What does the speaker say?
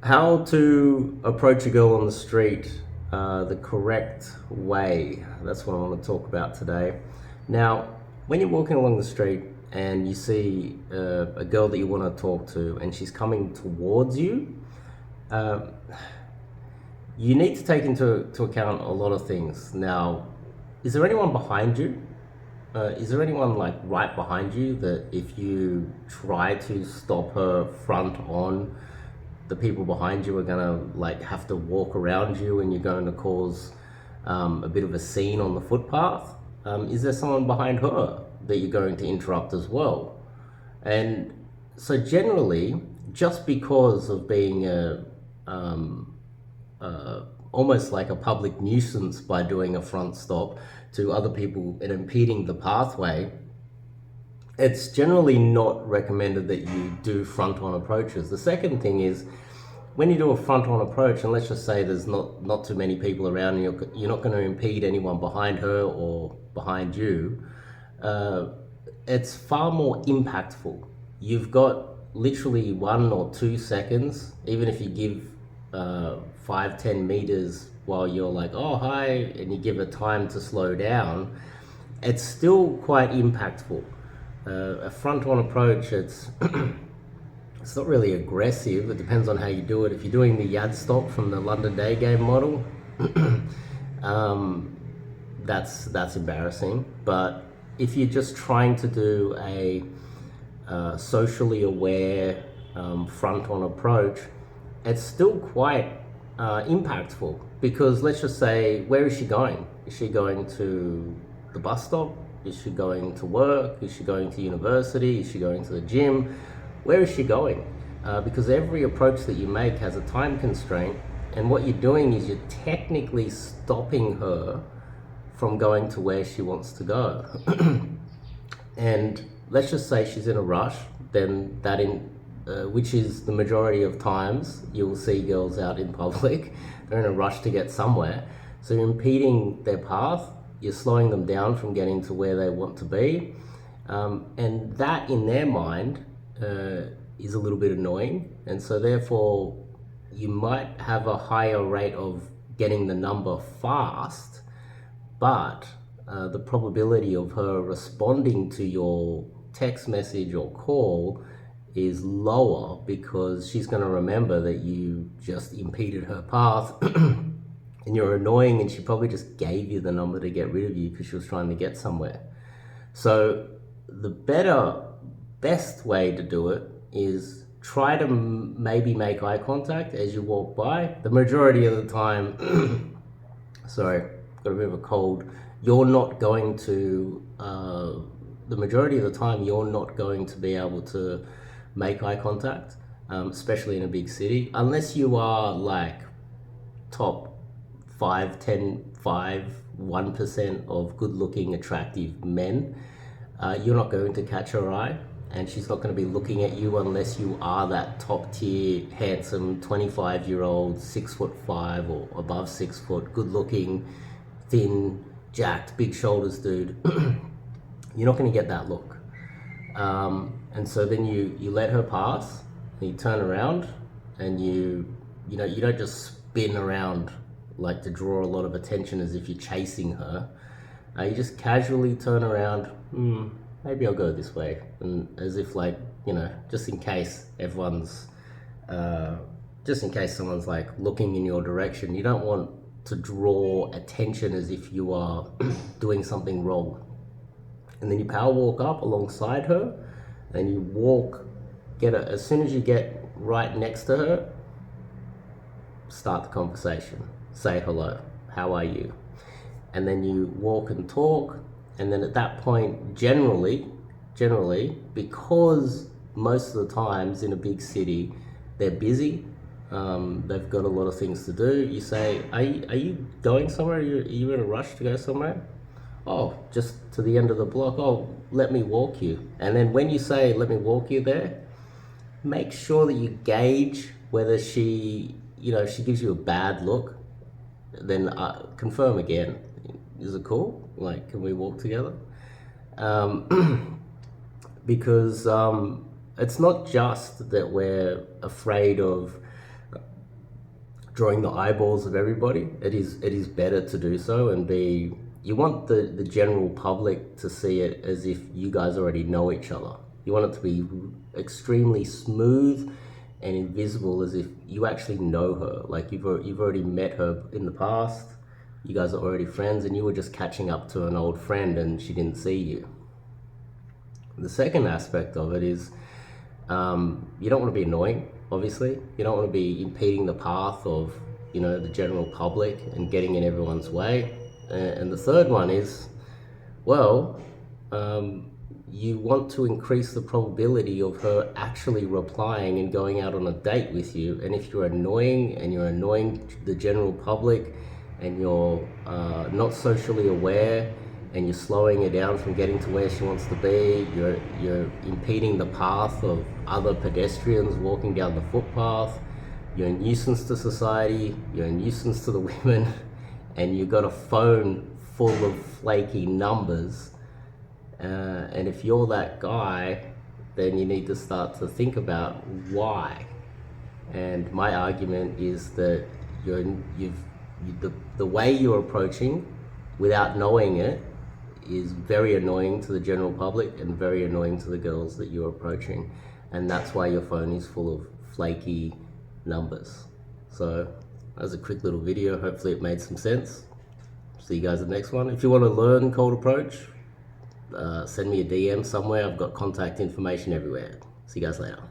How to approach a girl on the street the correct way. That's what I want to talk about today. Now, when you're walking along the street and you see a girl that you want to talk to and she's coming towards you, uh, you need to take into account a lot of things. Now, is there anyone behind you? Is there anyone like right behind you that if you try to stop her front on, the people behind you are gonna like have to walk around you and you're going to cause a bit of a scene on the footpath? Is there someone behind her that you're going to interrupt as well? And so generally, just because of being almost like a public nuisance by doing a front stop to other people and impeding the pathway, it's generally not recommended that you do front-on approaches. The second thing is, when you do a front-on approach, and let's just say there's not too many people around, and you're not going to impede anyone behind her or behind you, it's far more impactful. You've got literally 1 or 2 seconds, even if you give 5-10 meters while you're like, oh hi, and you give it time to slow down, it's still quite impactful. A front-on approach, it's it's not really aggressive. It depends on how you do it. If you're doing the yad stop from the London daygame model, that's embarrassing. But if you're just trying to do a socially aware front-on approach, it's still quite impactful, because let's just say, where is she going? Is she going to the bus stop? Is she going to work? Is she going to university? Is she going to the gym? Where is she going? Because every approach that you make has a time constraint, and what you're doing is you're technically stopping her from going to where she wants to go. And let's just say she's in a rush, then which is the majority of times you will see girls out in public, they're in a rush to get somewhere. So you're impeding their path, you're slowing them down from getting to where they want to be. And that in their mind is a little bit annoying. And so therefore you might have a higher rate of getting the number fast, but the probability of her responding to your text message or call is lower, because she's going to remember that you just impeded her path and you're annoying, and she probably just gave you the number to get rid of you because she was trying to get somewhere. So the best way to do it is try to maybe make eye contact as you walk by. The majority of the time, sorry, got a bit of a cold, you're not going to, the majority of the time, you're not going to be able to make eye contact, especially in a big city, unless you are like top 5, 10, 1% of good looking, attractive men. You're not going to catch her eye, and she's not going to be looking at you unless you are that top tier, handsome 25-year-old, 6'5" or above 6 foot, good looking, thin, jacked, big shoulders dude. You're not going to get that look. And so then you let her pass, and you turn around, and you don't just spin around like to draw a lot of attention as if you're chasing her. You just casually turn around, maybe I'll go this way, and as if like, just in case someone's like looking in your direction, you don't want to draw attention as if you are doing something wrong. And then you power walk up alongside her, and you as soon as you get right next to her, start the conversation. Say hello, how are you? And then you walk and talk, and then at that point, generally, because most of the times in a big city, they're busy, they've got a lot of things to do, you say, are you going somewhere? Are you in a rush to go somewhere? Oh, just to the end of the block. Oh, let me walk you. And then when you say, let me walk you there, make sure that you gauge whether she gives you a bad look. Then confirm again. Is it cool? Like, can we walk together? Because it's not just that we're afraid of drawing the eyeballs of everybody. It is better to do so, and you want the general public to see it as if you guys already know each other. You want it to be extremely smooth and invisible, as if you actually know her. Like you've already met her in the past. You guys are already friends, and you were just catching up to an old friend, and she didn't see you. The second aspect of it is you don't want to be annoying. Obviously, you don't want to be impeding the path of the general public and getting in everyone's way. And the third one is, well, you want to increase the probability of her actually replying and going out on a date with you. And if you're annoying and you're annoying the general public, and you're not socially aware, and you're slowing her down from getting to where she wants to be, you're impeding the path of other pedestrians walking down the footpath, you're a nuisance to society, you're a nuisance to the women, and you've got a phone full of flaky numbers. And if you're that guy, then you need to start to think about why. And my argument is that the way you're approaching without knowing it is very annoying to the general public and very annoying to the girls that you're approaching, and that's why your phone is full of flaky numbers. So that was a quick little video. Hopefully it made some sense. See you guys in the next one. If you want to learn cold approach, send me a DM somewhere. I've got contact information everywhere. See you guys later.